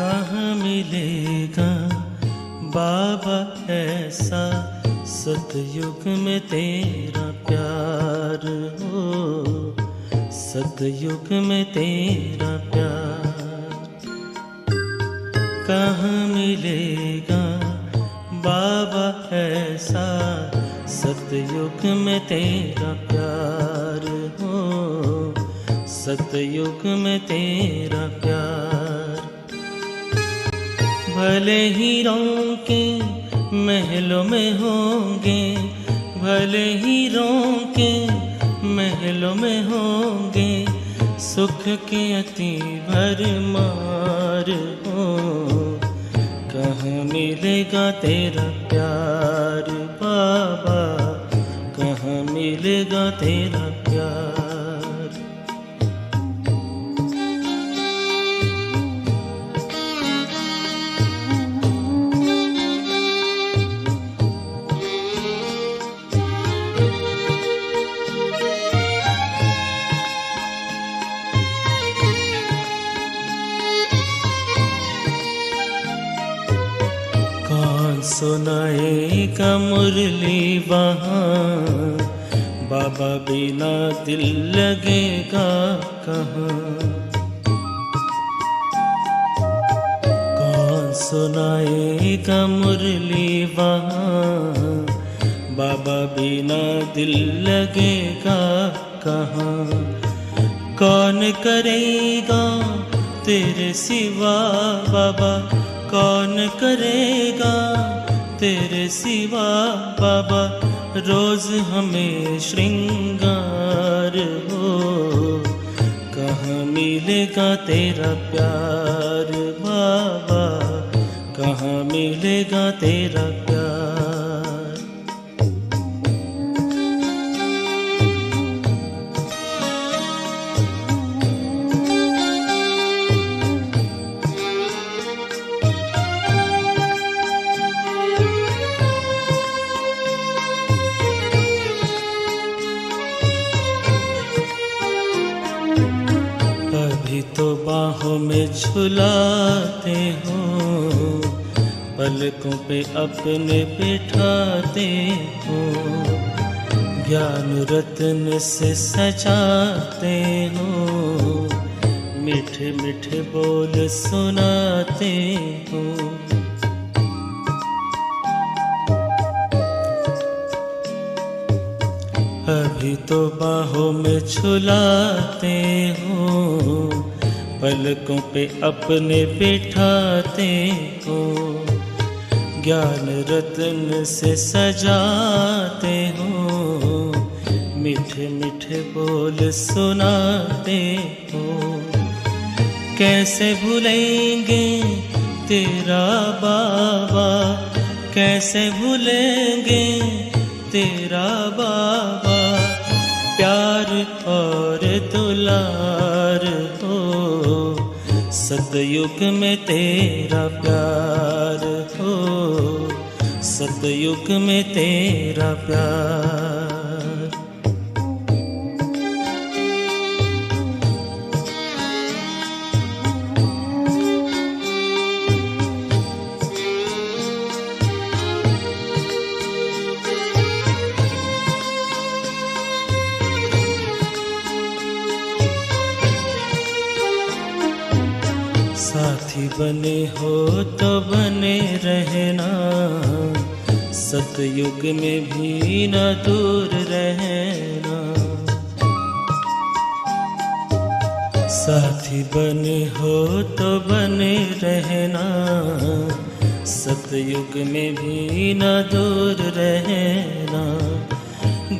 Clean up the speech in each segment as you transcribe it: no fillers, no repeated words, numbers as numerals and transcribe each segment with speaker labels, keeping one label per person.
Speaker 1: कहाँ मिलेगा बाबा ऐसा सतयुग में तेरा प्यार हो, सतयुग में तेरा प्यार। कहाँ मिलेगा बाबा ऐसा सतयुग में तेरा प्यार हो, सतयुग में तेरा प्यार। भले ही रोके महलों में होंगे, भले ही रोके महलों में होंगे, सुख के अति भरमार हो। कहाँ मिलेगा तेरा प्यार बाबा, कहाँ मिलेगा तेरा प्यार। कौन सुनाएगा मुरली वहाँ, बाबा बिना दिल लगेगा कहाँ। कौन सुनाएगा मुरली वहाँ, बाबा बिना दिल लगेगा कहाँ। कौन करेगा तेरे सिवा बाबा, कौन करेगा तेरे सिवा बाबा, रोज हमें श्रृंगार हो। कहाँ मिलेगा तेरा प्यार बाबा, कहाँ मिलेगा तेरा प्यार। अभी तो बाहों में झुलाते हो, पलकों पे अपने बिठाते हो, ज्ञान रत्न से सजाते हो, मीठे मीठे बोल सुनाते हो। अभी तो बाहों में झुलाते हो, पलकों पे अपने बिठाते हो, ज्ञान रत्न से सजाते हो, मीठे मीठे बोल सुनाते हो। कैसे भूलेंगे तेरा बाबा, कैसे भूलेंगे तेरा बाबा, प्यार और दुलार हो। सतयुग में तेरा प्यार हो, सतयुग में तेरा प्यार। साथी बने हो तो बने रहना, सतयुग में भी न दूर रहना। साथी बने हो तो बने रहना, सतयुग में भी न दूर रहना।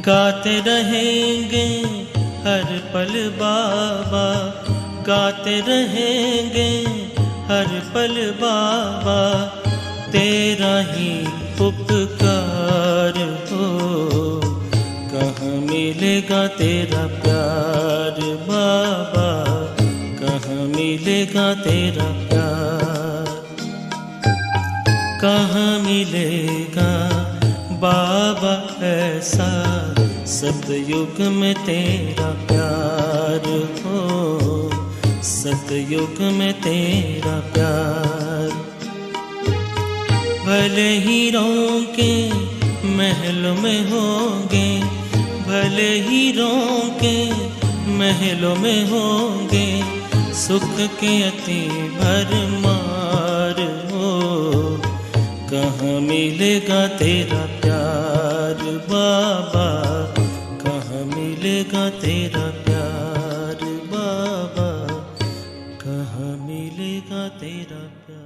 Speaker 1: गाते रहेंगे हर पल बाबा, गाते रहेंगे हर पल बाबा, तेरा ही उपकार हो। कहाँ मिलेगा तेरा प्यार बाबा, कहाँ मिलेगा तेरा प्यार। कहाँ मिलेगा बाबा ऐसा सतयुग में तेरा प्यार हो, सतयुग में तेरा प्यार। भले हीरों के महलों में होंगे, भले हीरों के महलों में होंगे, सुख के अति भरमार हो। कहाँ मिलेगा तेरा प्यार बाबा, कहाँ मिलेगा तेरा प्यार बाबा, कहाँ मिलेगा तेरा प्यार।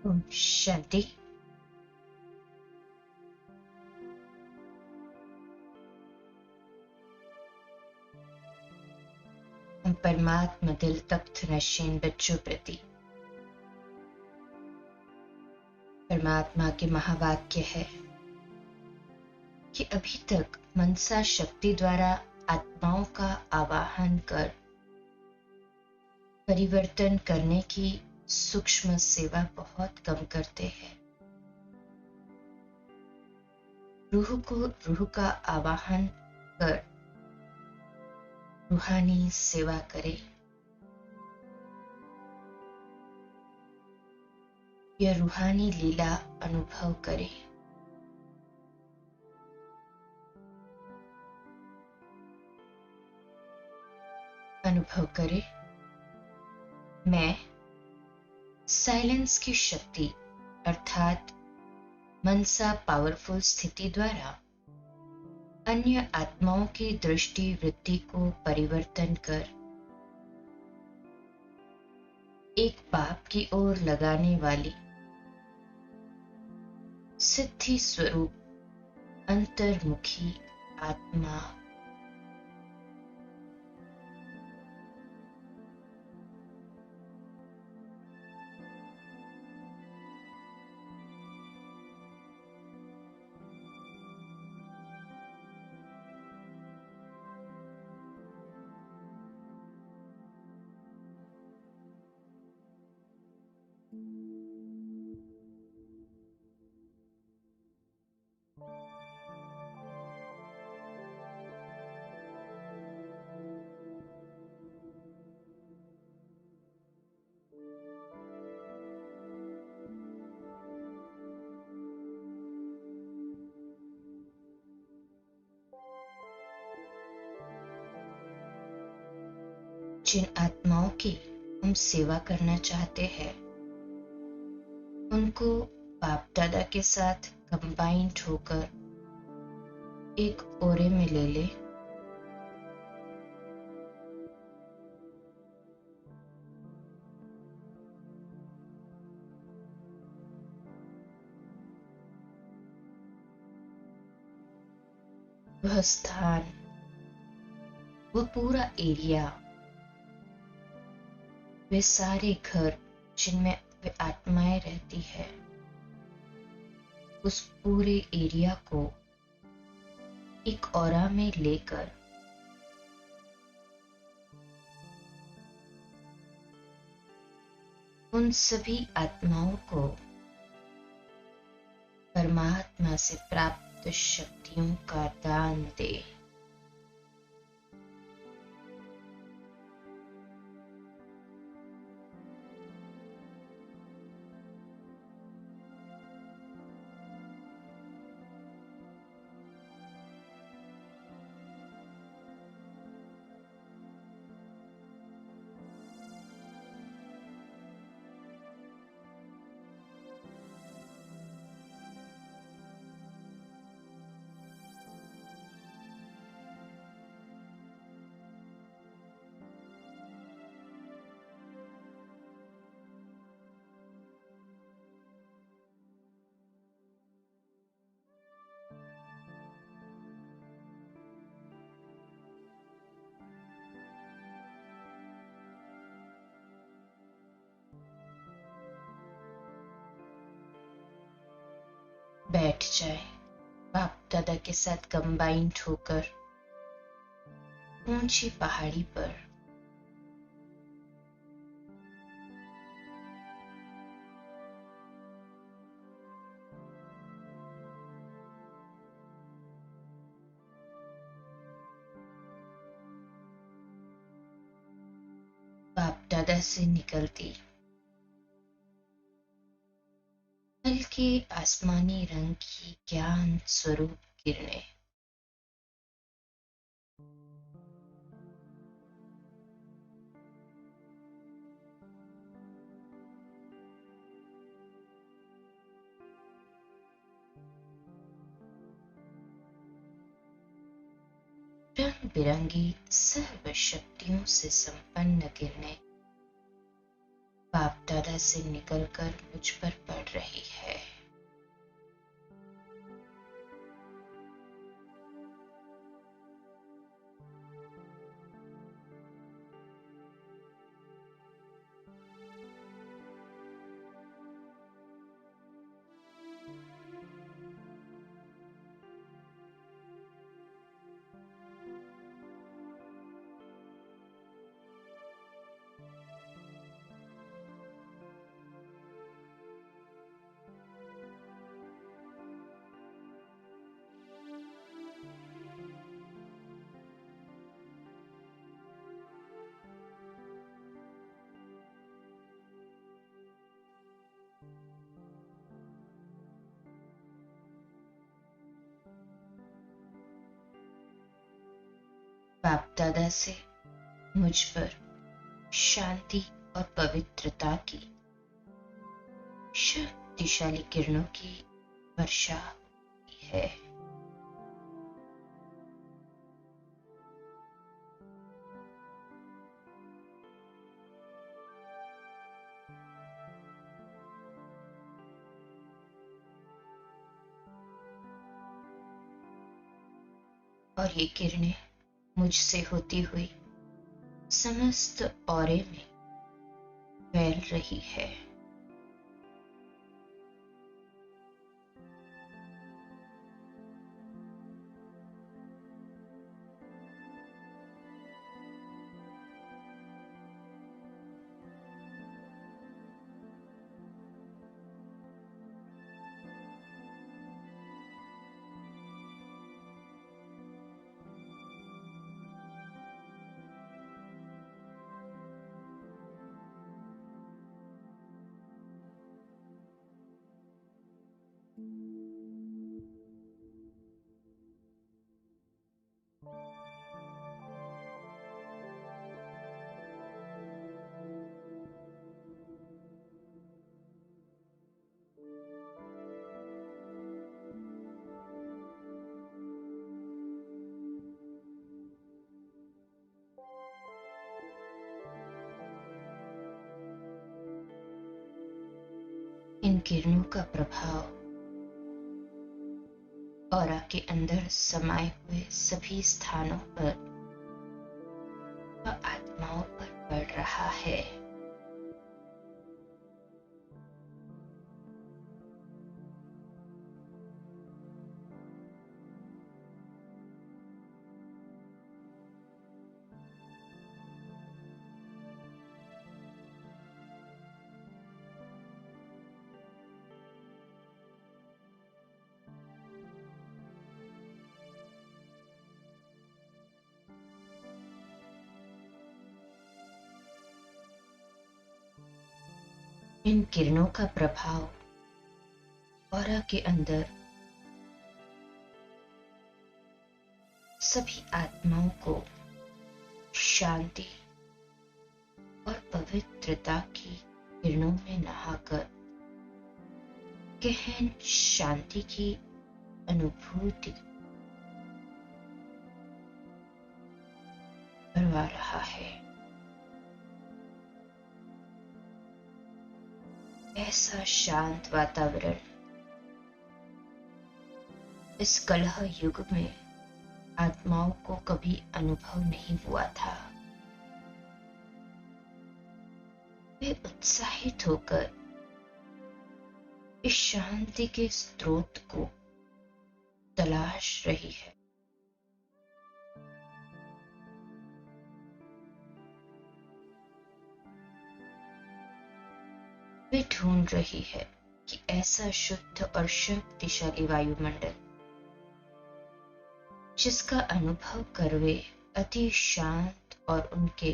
Speaker 2: ओम शांति। हम परमात्मा दिल तप्त नशीन बच्चों प्रति परमात्मा के महावाक्य है कि अभी तक मनसा शक्ति द्वारा आत्माओं का आवाहन कर परिवर्तन करने की सूक्ष्म सेवा बहुत कम करते हैं। रूह को रूह का आवाहन कर रूहानी सेवा करे। यह रूहानी लीला अनुभव करे। अनुभव करे, मैं साइलेंस की शक्ति अर्थात मनसा पावरफुल स्थिति द्वारा अन्य आत्माओं की दृष्टि वृत्ति को परिवर्तन कर एक बाप की ओर लगाने वाली सिद्धि स्वरूप अंतर्मुखी आत्मा जिन आत्माओं की हम सेवा करना चाहते हैं उनको बाप दादा के साथ कंबाइंड होकर एक ओरे में ले ले। वह स्थान, वो पूरा एरिया, वे सारे घर जिनमें वे आत्माएं रहती है, उस पूरे एरिया को एक ऑरा में लेकर उन सभी आत्माओं को परमात्मा से प्राप्त शक्तियों का दान दे। बैठ जाए बाप दादा के साथ कंबाइंड होकर ऊंची पहाड़ी पर। बाप दादा से निकलती हल्के आसमानी रंग की ज्ञान स्वरूप किरणें रंग बिरंगी सर्व शक्तियों से संपन्न किरणें बाप दादा से निकलकर मुझ पर पड़ रही है। बाप दादा से मुझ पर शांति और पवित्रता की शक्तिशाली किरणों की वर्षा हुई है। और ये किरणें मुझसे होती हुई समस्त औरे में फैल रही है। इन किरणों का प्रभाव ऑरा के अंदर समाये हुए सभी स्थानों पर व आत्माओं पर पड़ रहा है। इन किरणों का प्रभाव ऑरा के अंदर सभी आत्माओं को शांति और पवित्रता की किरणों में नहाकर गहन शांति की अनुभूति करवा रहा है। ऐसा शांत वातावरण इस कलह युग में आत्माओं को कभी अनुभव नहीं हुआ था। वे उत्साहित होकर इस शांति के स्रोत को तलाश रही है। वे ढूंढ रही है कि ऐसा शुद्ध और शक्तिशाली वायुमंडल जिसका अनुभव कर वे अति शांत और उनके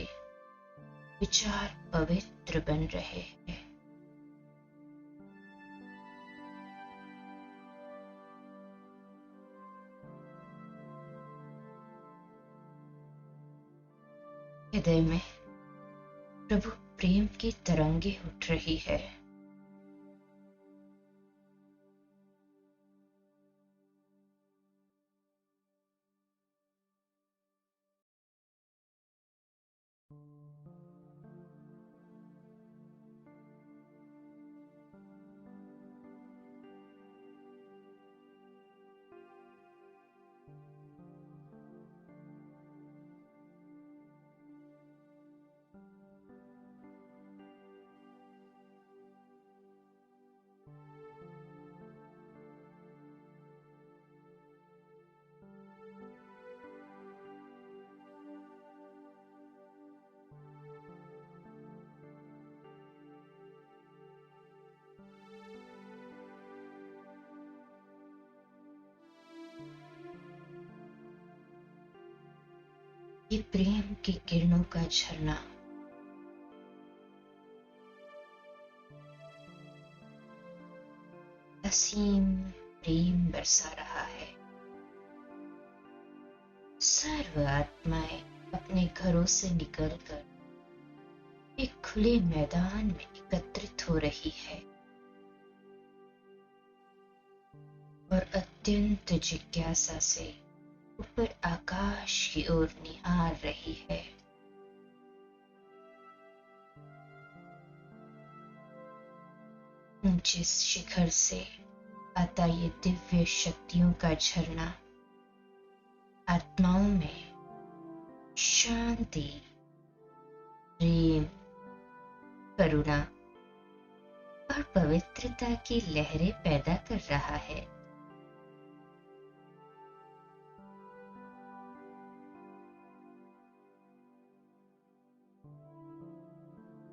Speaker 2: विचार पवित्र बन रहे हैं। हृदय में प्रभु प्रेम की तरंगे उठ रही है। ये प्रेम की किरणों का झरना असीम प्रेम बरसा रहा है। सर्व आत्माएं अपने घरों से निकलकर एक खुले मैदान में एकत्रित हो रही है और अत्यंत जिज्ञासा से ऊपर आकाश की ओर निहार रही है। ऊंचे शिखर से आता ये दिव्य शक्तियों का झरना आत्माओं में शांति, प्रेम, करुणा और पवित्रता की लहरें पैदा कर रहा है।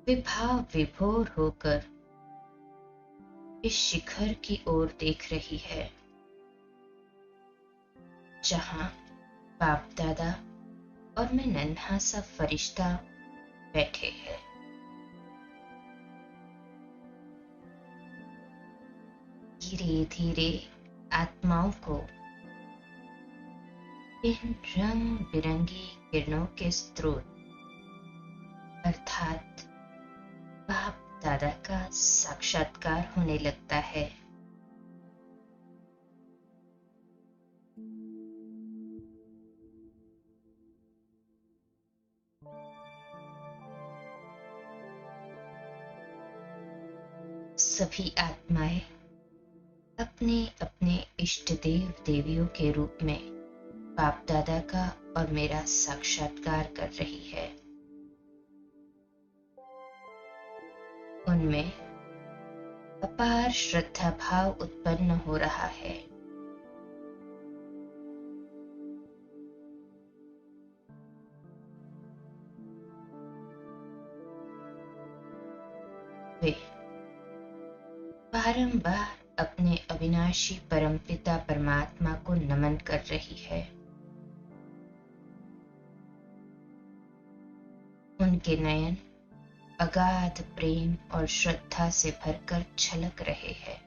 Speaker 2: वे भाव विभोर होकर इस शिखर की ओर देख रही है जहां बाप दादा और मैं नन्हा सा फरिश्ता बैठे हैं। धीरे धीरे आत्माओं को इन रंग बिरंगी किरणों के स्रोत अर्थात बाप दादा का साक्षात्कार होने लगता है। सभी आत्माएं अपने अपने इष्ट देव देवियों के रूप में बाप दादा का और मेरा साक्षात्कार कर रही है। उनमें अपार श्रद्धा भाव उत्पन्न हो रहा है। वे बारंबार अपने अविनाशी परमपिता परमात्मा को नमन कर रही है। उनके नयन अगाध प्रेम और श्रद्धा से भरकर छलक रहे हैं।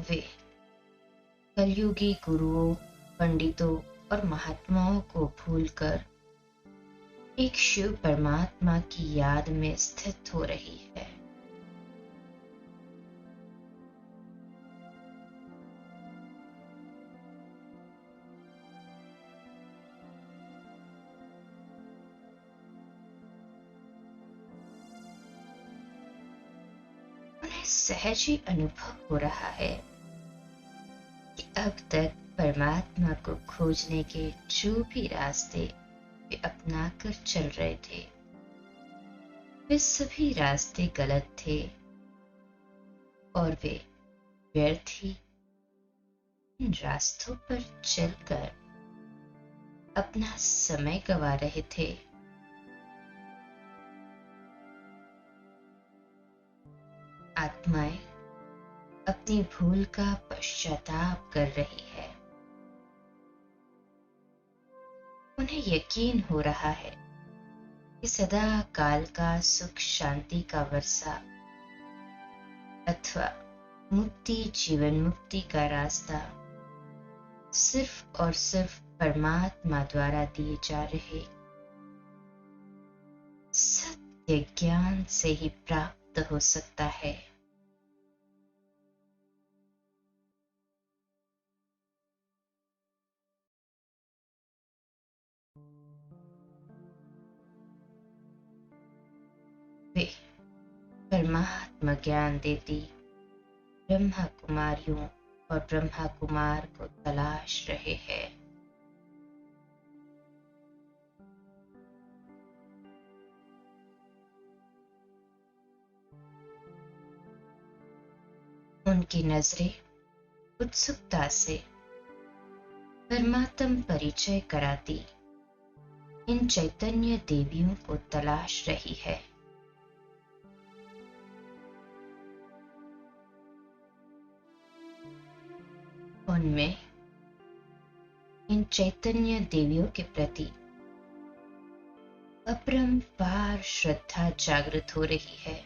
Speaker 2: वे कलयुगी गुरुओं, पंडितों और महात्माओं को भूलकर एक शिव परमात्मा की याद में स्थित हो रही है। उन्हें सहज ही अनुभव हो रहा है कि अब तक परमात्मा को खोजने के जो भी रास्ते वे अपना कर चल रहे थे वे सभी रास्ते गलत थे और वे व्यर्थ ही इन रास्तों पर चलकर अपना समय गंवा रहे थे। आत्माएं अपनी भूल का पश्चाताप कर रही है। उन्हें यकीन हो रहा है कि सदा काल का सुख शांति का वर्षा अथवा मुक्ति जीवन मुक्ति का रास्ता सिर्फ और सिर्फ परमात्मा द्वारा दिए जा रहे सत्य ज्ञान से ही प्राप्त हो सकता है। वे परमात्मा ज्ञान देती ब्रह्मा कुमारियों और ब्रह्मा कुमार को तलाश रहे हैं। उनकी नजरें उत्सुकता से परमात्म परिचय कराती इन चैतन्य देवियों को तलाश रही है। उनमें इन चैतन्य देवियों के प्रति अपरंपार श्रद्धा जागृत हो रही है।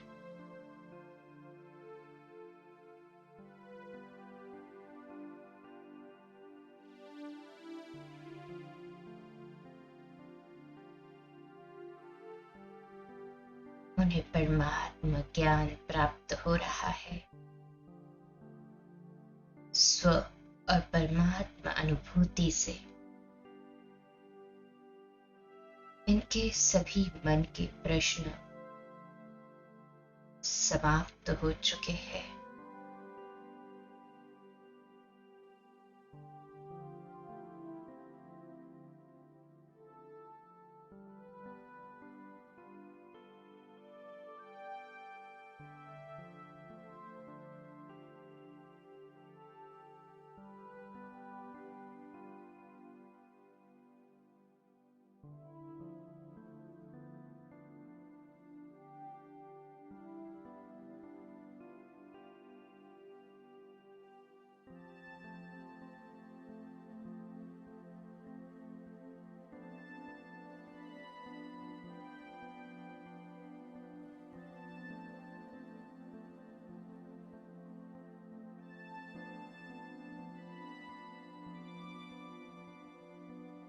Speaker 2: उन्हें परमात्मा ज्ञान प्राप्त हो रहा है। स्व और परमात्मा अनुभूति से इनके सभी मन के प्रश्न समाप्त हो चुके हैं।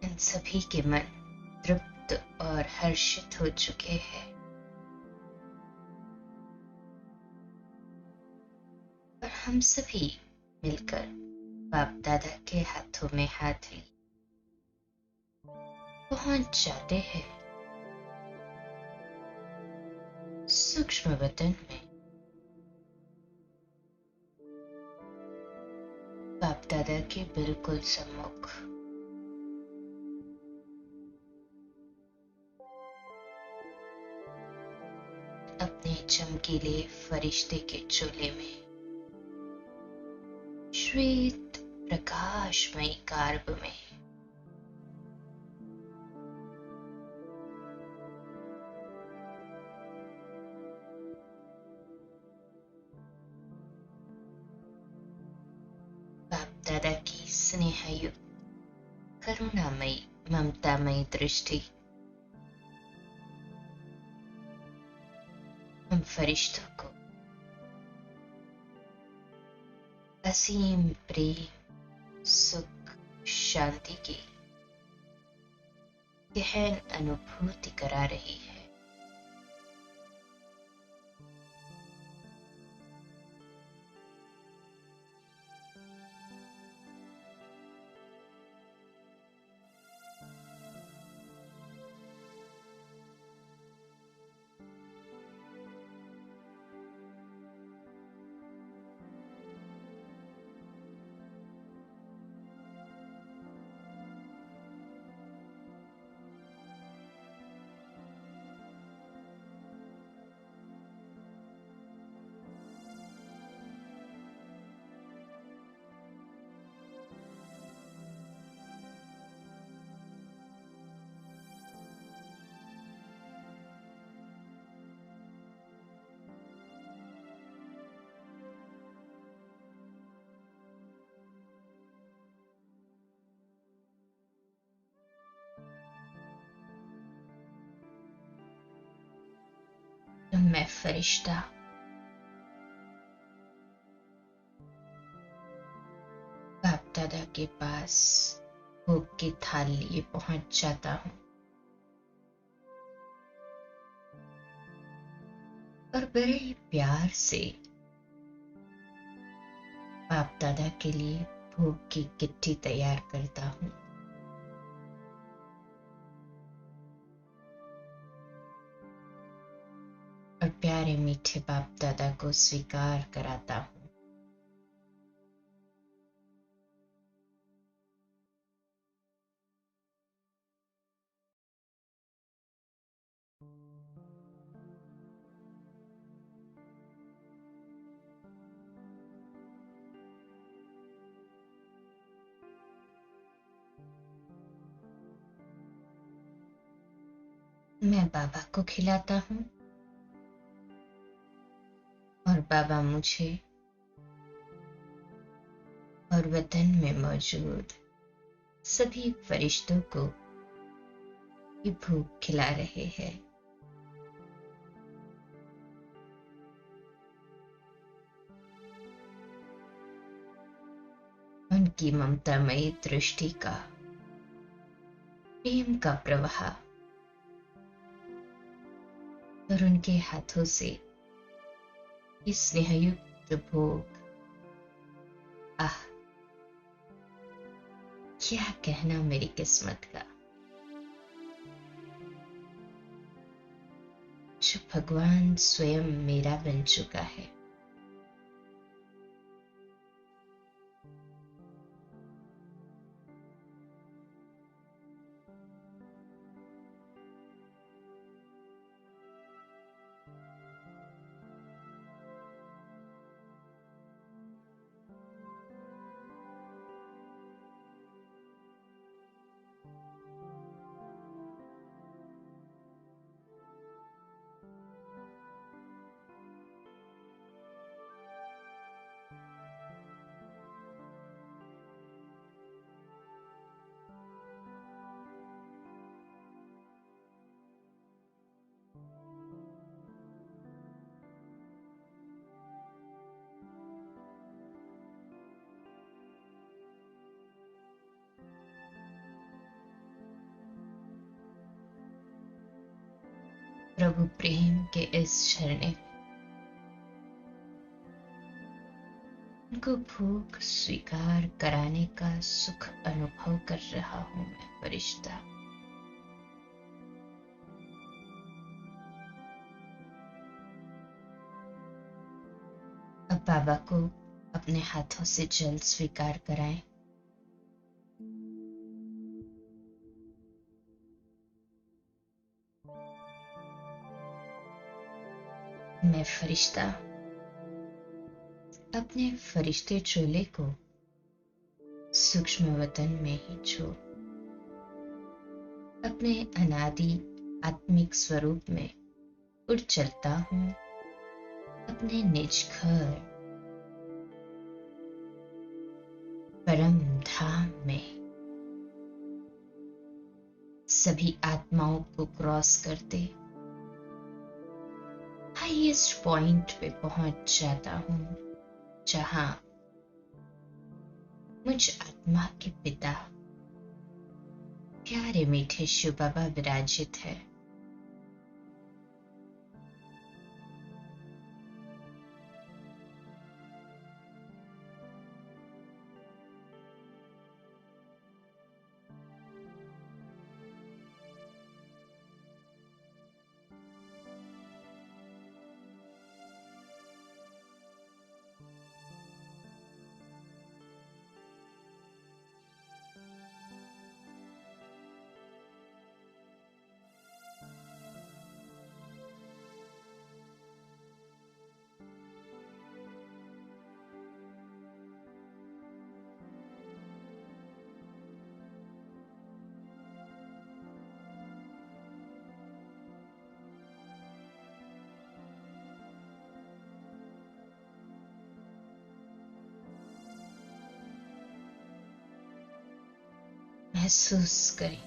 Speaker 2: इन सभी के मन तृप्त और हर्षित हो चुके हैं। और हम सभी मिलकर बाप दादा के हाथों में हाथ लिए पहुंच जाते हैं सूक्ष्म वतन में। बाप दादा के बिल्कुल सम्मुख अपने चमकीले फरिश्ते के चोले में श्वेत प्रकाशमयी कार्ब में बाप दादा की स्नेहयुक्त करुणामयी ममतामयी दृष्टि हम फरिश्तों को असीम प्रेम सुख शांति की गहन अनुभूति करा रही है। मैं फरिश्ता बाप दादा के पास भोग की थाल लिए पहुंच जाता हूं और बड़े प्यार से बाप दादा के लिए भोग की किट्टी तैयार करता हूं। और प्यारे मीठे बाप दादा को स्वीकार कराता हूं। मैं बाबा को खिलाता हूँ और बाबा मुझे और वतन में मौजूद सभी फरिश्तों को ये भूख खिला रहे हैं। उनकी ममतामयी दृष्टि का, प्रेम का प्रवाह और उनके हाथों से इस स्नेहयुक्त भोग, आह, क्या कहना मेरी किस्मत का, जो भगवान स्वयं मेरा बन चुका है। प्रभु प्रेम के इस झरने उनको भूख स्वीकार कराने का सुख अनुभव कर रहा हूं मैं फरिश्ता। अब बाबा को अपने हाथों से जल स्वीकार कराएं। मैं फरिश्ता अपने फरिश्ते चोले को सूक्ष्म वतन में ही छोड़ अपने अनादि आत्मिक स्वरूप में उड़ चलता हूं, अपने निज घर परम धाम में। सभी आत्माओं को क्रॉस करते हाईएस्ट पॉइंट पे पहुंच जाता हूं, जहां मुझ आत्मा के पिता प्यारे मीठे शिव बाबा विराजित है। महसूस करें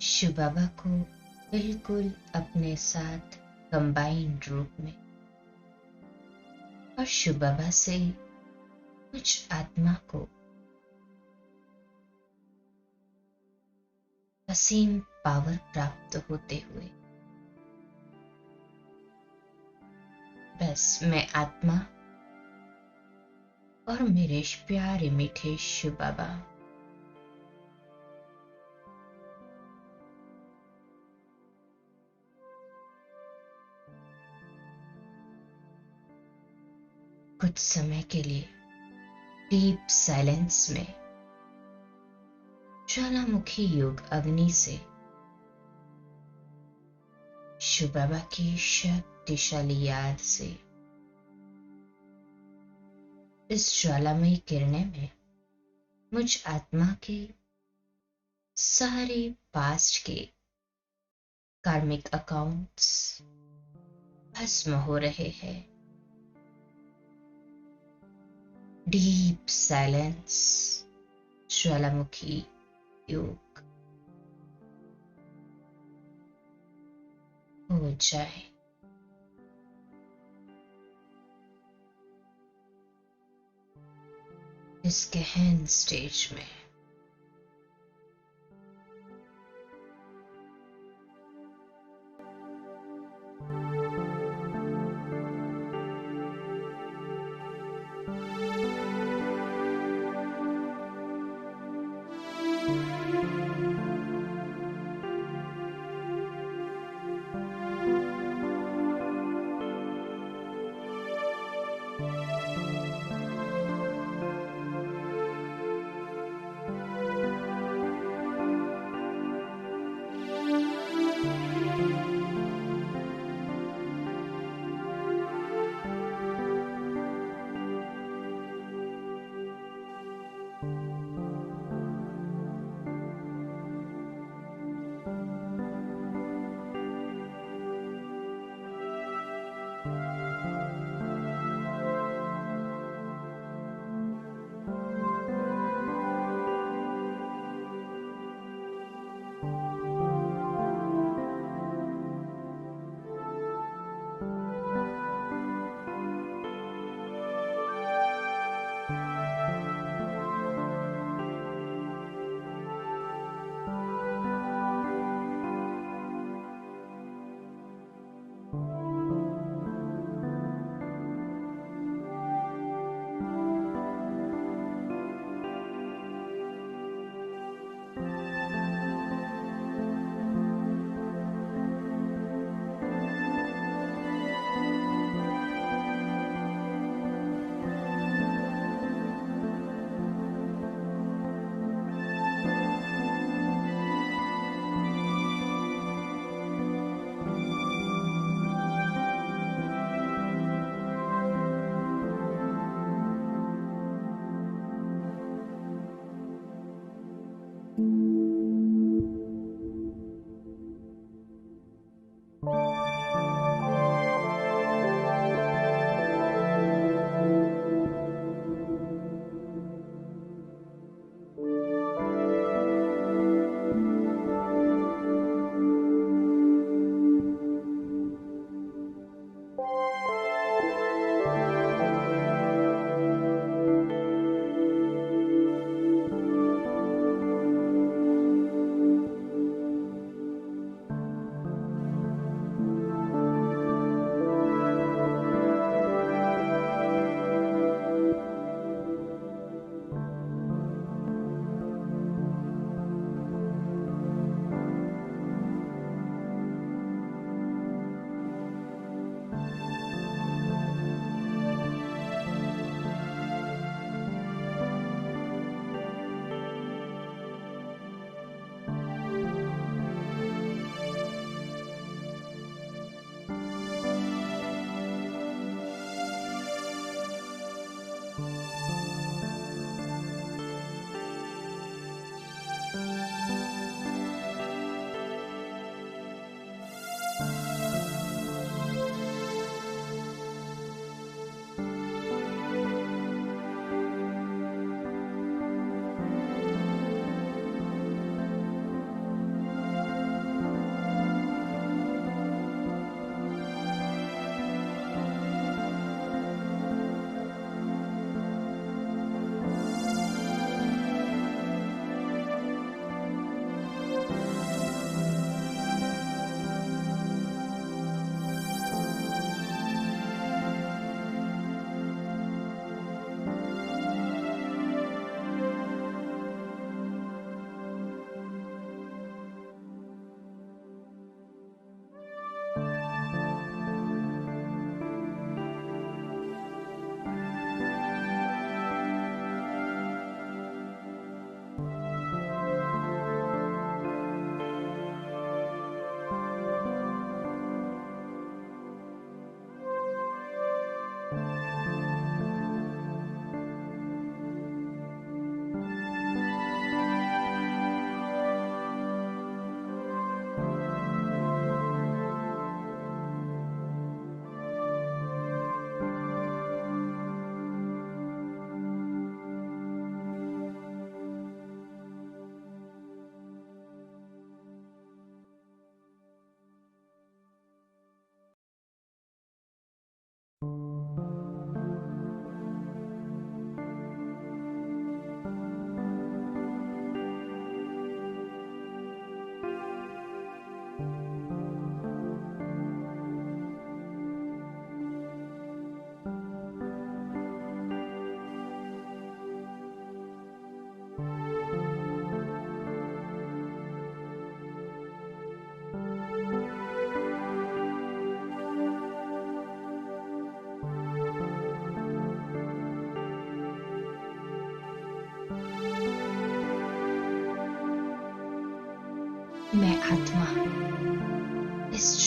Speaker 2: शिव बाबा को बिल्कुल अपने साथ कंबाइंड रूप में, और शिव बाबा से कुछ आत्मा को असीम पावर प्राप्त होते हुए। बस मैं आत्मा और मेरे प्यारे मीठे शिव बाबा कुछ समय के लिए डीप साइलेंस में ज्वालामुखी योग अग्नि से शिव बाबा की शक्तिशाली याद से इस ज्वालामयी किरणें में मुझ आत्मा के सारे पास्ट के कार्मिक अकाउंट्स भस्म हो रहे हैं। डीप साइलेंस, ज्वालामुखी योग हो जाए। इस गहन स्टेज में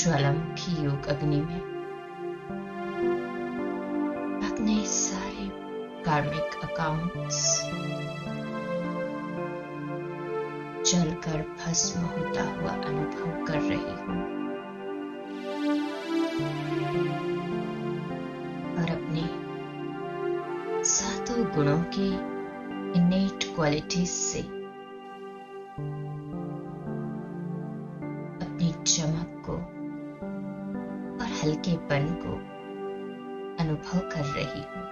Speaker 2: ज्वालामुखी योग अग्नि में अपने सारे कार्मिक अकाउंट्स जलकर भस्म होता हुआ अनुभव कर रही हूँ और अपने सातों गुणों की इनेट क्वालिटीज से अपनी चमक को और हल्केपन को अनुभव कर रही हूँ।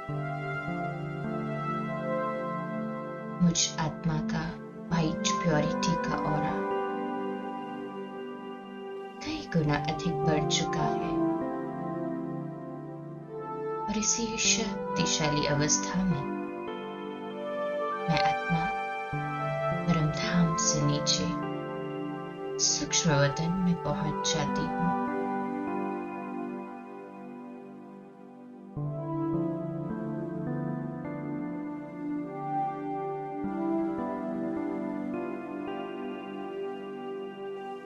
Speaker 2: मुझ आत्मा का वाइट प्योरिटी का ऑरा कई गुना अधिक बढ़ चुका है और इसी शक्तिशाली अवस्था में मैं आत्मा परमधाम से नीचे सूक्ष्म वतन में पहुंच जाती हूँ।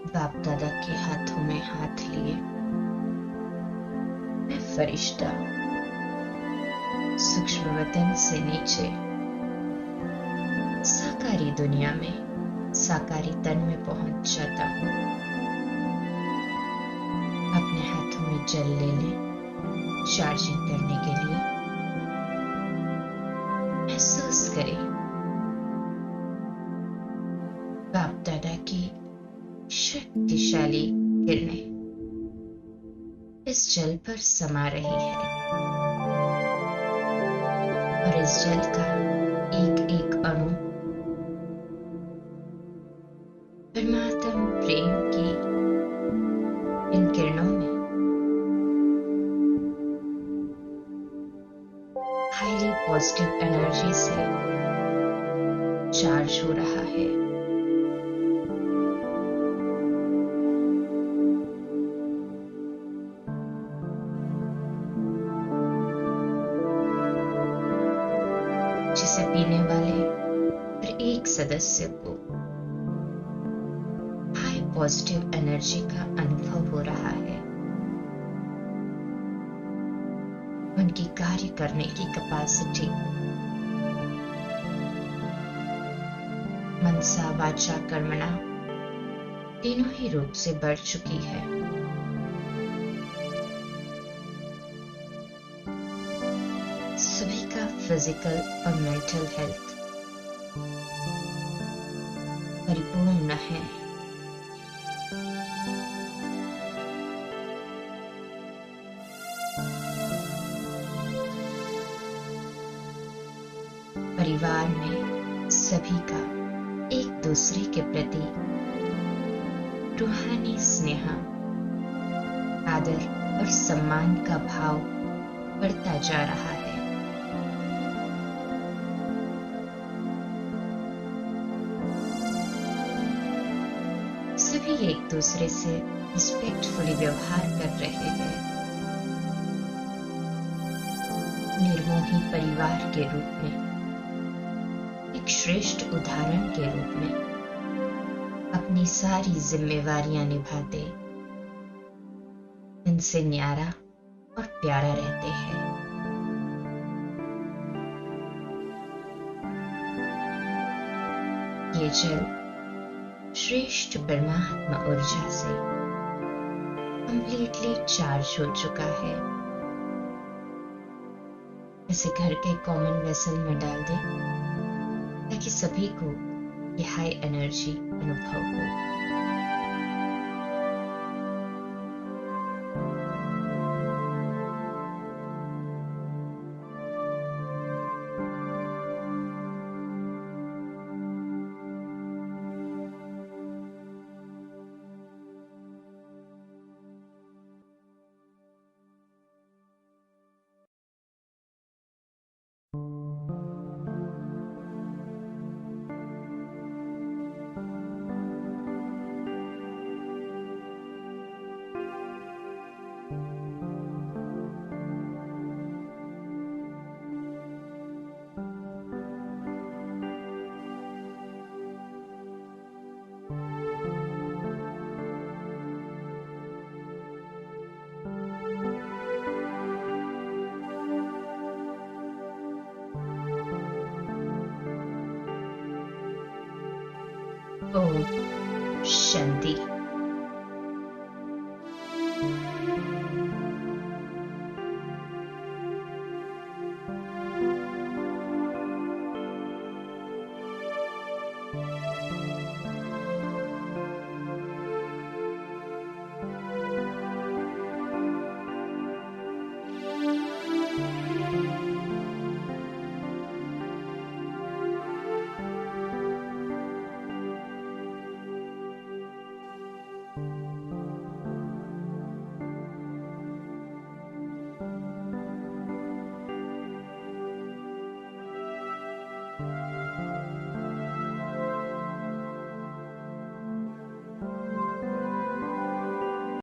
Speaker 2: बाप दादा के हाथों में हाथ लिए मैं फरिश्ता सूक्ष्म वतन से नीचे साकारी दुनिया में साकारी तन में पहुंच जाता हूँ। अपने हाथों में जल ले लें चार्जिंग करने के लिए। महसूस करें बाप दादा की शक्तिशाली किरणें इस जल पर समा रही है और इस जल का एक एक अणु परमात्म प्रेम की इन किरणों में हाईली पॉजिटिव एनर्जी से चार्ज हो रहा है। जिसे पीने वाले हर एक सदस्य को हाई पॉजिटिव एनर्जी का अनुभव हो रहा है। उनकी कार्य करने की कैपेसिटी मनसा वाचा कर्मणा तीनों ही रूप से बढ़ चुकी है। सभी का फिजिकल और मेंटल हेल्थ परिपूर्ण है। परिवार में सभी का एक दूसरे के प्रति रूहानी स्नेह, आदर और सम्मान का भाव बढ़ता जा रहा है। सभी एक दूसरे से रिस्पेक्टफुली व्यवहार कर रहे हैं। निर्मोही परिवार के रूप में, एक श्रेष्ठ उदाहरण के रूप में अपनी सारी जिम्मेवारियां निभाते इनसे न्यारा और प्यारा रहते हैं। ये जल श्रेष्ठ परमात्मा ऊर्जा से कंप्लीटली चार्ज हो चुका है। इसे घर के कॉमन वेसल में डाल दें ताकि सभी को ये हाई एनर्जी अनुभव हो। ओम